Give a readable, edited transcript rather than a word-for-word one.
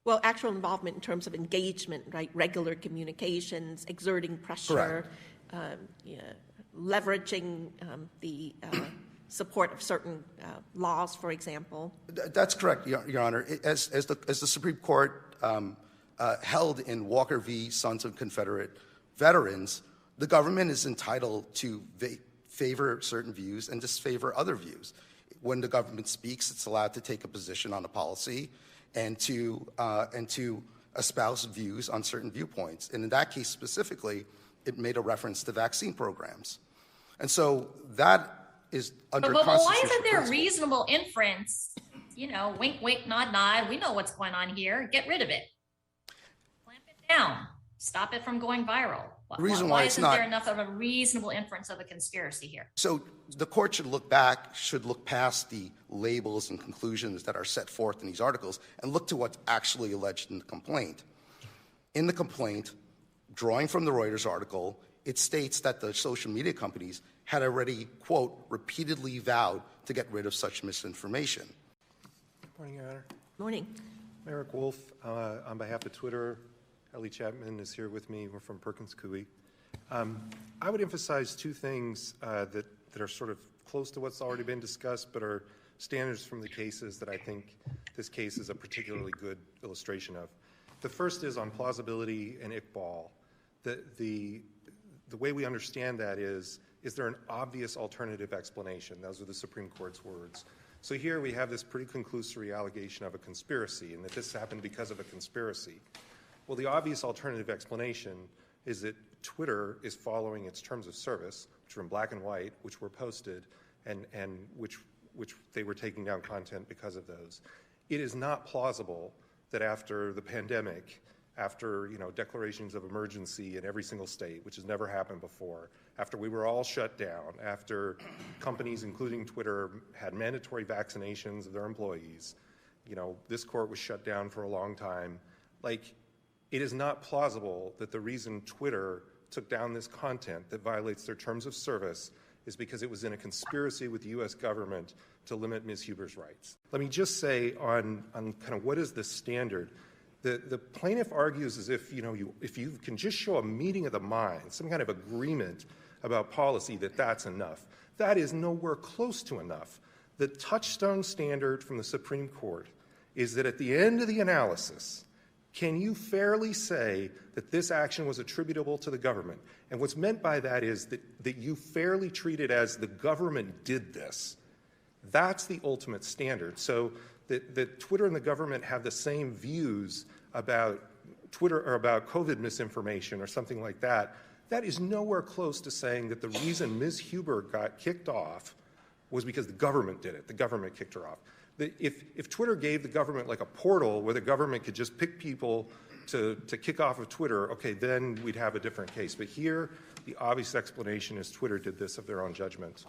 Well, actual involvement in terms of engagement, right? Regular communications, exerting pressure, leveraging the support of certain laws, for example. That's correct, Your Honor. As the Supreme Court held in Walker v. Sons of Confederate Veterans, the government is entitled to favor certain views and disfavor other views. When the government speaks, it's allowed to take a position on a policy and to espouse views on certain viewpoints. And in that case specifically, it made a reference to vaccine programs. And so that is under but constitutional why isn't there principle. reasonable inference? Wink, wink, nod, nod. We know what's going on here. Get rid of it. Clamp it down. Stop it from going viral. Why isn't there enough of a reasonable inference of a conspiracy here? So the court should look past the labels and conclusions that are set forth in these articles and look to what's actually alleged in the complaint. In the complaint, drawing from the Reuters article, it states that the social media companies had already, quote, repeatedly vowed to get rid of such misinformation. Good morning, Your Honor. Morning. I'm Eric Wolf. On behalf of Twitter, Ellie Chapman is here with me. We're from Perkins Coie. I would emphasize two things that are sort of close to what's already been discussed, but are standards from the cases that I think this case is a particularly good illustration of. The first is on plausibility and Iqbal. The way we understand that is there an obvious alternative explanation? Those are the Supreme Court's words. So here we have this pretty conclusory allegation of a conspiracy and that this happened because of a conspiracy. Well, the obvious alternative explanation is that Twitter is following its terms of service, which are in black and white, which were posted, and which they were taking down content because of those. It is not plausible that after the pandemic, after declarations of emergency in every single state, which has never happened before, after we were all shut down, after companies, including Twitter, had mandatory vaccinations of their employees, this court was shut down for a long time. It is not plausible that the reason Twitter took down this content that violates their terms of service is because it was in a conspiracy with the U.S. government to limit Ms. Huber's rights. Let me just say on kind of what is the standard. The plaintiff argues as if, if you can just show a meeting of the minds, some kind of agreement about policy, that's enough. That is nowhere close to enough. The touchstone standard from the Supreme Court is that at the end of the analysis, can you fairly say that this action was attributable to the government? And what's meant by that is that you fairly treat it as the government did this. That's the ultimate standard. So that Twitter and the government have the same views about Twitter or about COVID misinformation or something like that, that is nowhere close to saying that the reason Ms. Huber got kicked off was because the government did it. The government kicked her off. If Twitter gave the government like a portal where the government could just pick people to kick off of Twitter, okay, then we'd have a different case. But here, the obvious explanation is Twitter did this of their own judgment.